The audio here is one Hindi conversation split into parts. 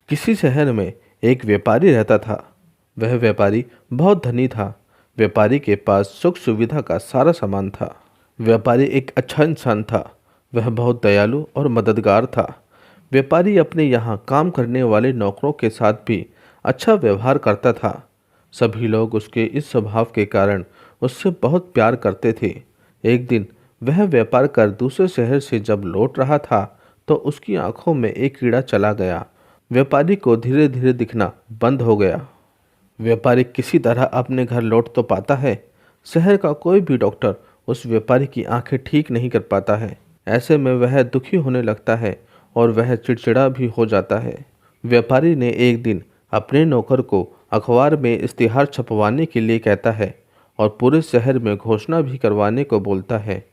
किसी शहर में एक व्यापारी रहता था। वह व्यापारी बहुत धनी था। व्यापारी के पास सुख सुविधा का सारा सामान था। व्यापारी एक अच्छा इंसान था। वह बहुत दयालु और मददगार था। व्यापारी अपने यहाँ काम करने वाले नौकरों के साथ भी अच्छा व्यवहार करता था। सभी लोग उसके इस स्वभाव के कारण उससे बहुत प्यार करते थे। एक दिन वह व्यापार कर दूसरे शहर से जब लौट रहा था तो उसकी आंखों में एक कीड़ा चला गया। व्यापारी को धीरे धीरे दिखना बंद हो गया। व्यापारी किसी तरह अपने घर लौट तो पाता है। शहर का कोई भी डॉक्टर उस व्यापारी की आंखें ठीक नहीं कर पाता है। ऐसे में वह दुखी होने लगता है और वह चिड़चिड़ा भी हो जाता है। व्यापारी ने एक दिन अपने नौकर को अखबार में इश्तिहार छपवाने के लिए कहता है और पूरे शहर में घोषणा भी करवाने को बोलता है।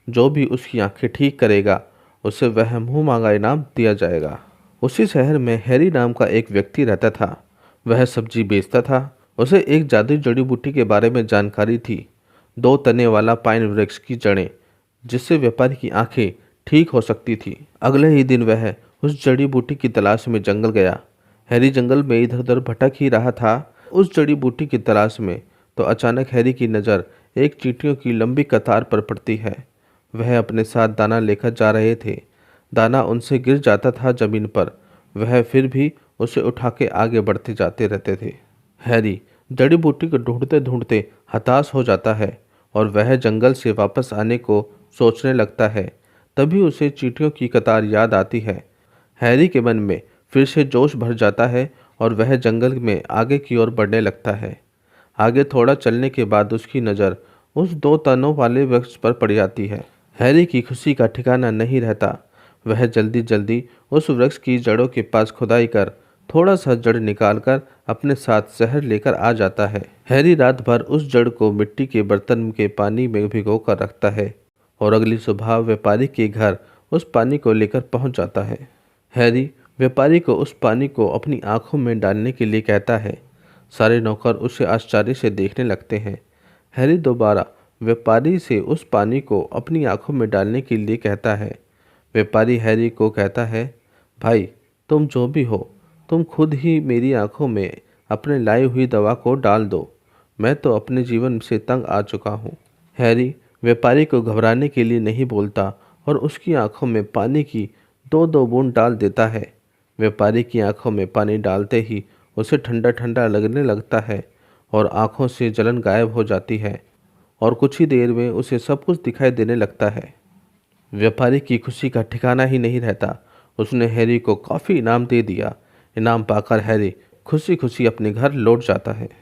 जो भी उसकी आंखें ठीक करेगा उसे वह मुंह मांगा इनाम दिया जाएगा। उसी शहर में हैरी नाम का एक व्यक्ति रहता था। वह सब्जी बेचता था। उसे एक जादुई जड़ी बूटी के बारे में जानकारी थी। 2 तने वाला पाइन वृक्ष की जड़ें, जिससे व्यापारी की आंखें ठीक हो सकती थी। अगले ही दिन वह उस जड़ी बूटी की तलाश में जंगल गया। हैरी जंगल में इधर उधर भटक ही रहा था उस जड़ी बूटी की तलाश में, तो अचानक हैरी की नज़र एक चींटियों की लंबी कतार पर पड़ती है। वह अपने साथ दाना लेकर जा रहे थे। दाना उनसे गिर जाता था जमीन पर। वह फिर भी उसे उठा के आगे बढ़ते जाते रहते थे। हैरी जड़ी बूटी को ढूंढते ढूंढते हताश हो जाता है और वह जंगल से वापस आने को सोचने लगता है। तभी उसे चींटियों की कतार याद आती है। हैरी के मन में फिर से जोश भर जाता है और वह जंगल में आगे की ओर बढ़ने लगता है। आगे थोड़ा चलने के बाद उसकी नज़र उस 2 तनों वाले वृक्ष पर पड़ जाती है। हैरी की खुशी का ठिकाना नहीं रहता। वह जल्दी जल्दी उस वृक्ष की जड़ों के पास खुदाई कर थोड़ा सा जड़ निकालकर अपने साथ शहर लेकर आ जाता है। हैरी रात भर उस जड़ को मिट्टी के बर्तन के पानी में भिगो कर रखता है और अगली सुबह व्यापारी के घर उस पानी को लेकर पहुंच जाता है। हैरी व्यापारी को उस पानी को अपनी आंखों में डालने के लिए कहता है। सारे नौकर उसे आश्चर्य से देखने लगते हैं। हैरी दोबारा व्यापारी से उस पानी को अपनी आंखों में डालने के लिए कहता है। व्यापारी हैरी को कहता है, भाई, तुम जो भी हो, तुम खुद ही मेरी आंखों में अपने लाई हुई दवा को डाल दो। मैं तो अपने जीवन से तंग आ चुका हूँ। हैरी व्यापारी को घबराने के लिए नहीं बोलता और उसकी आंखों में पानी की 2-2 बूंद डाल देता है। व्यापारी की आंखों में पानी डालते ही उसे ठंडा ठंडा लगने लगता है और आंखों से जलन गायब हो जाती है और कुछ ही देर में उसे सब कुछ दिखाई देने लगता है। व्यापारी की खुशी का ठिकाना ही नहीं रहता। उसने हैरी को काफ़ी इनाम दे दिया। इनाम पाकर हैरी खुशी खुशी अपने घर लौट जाता है।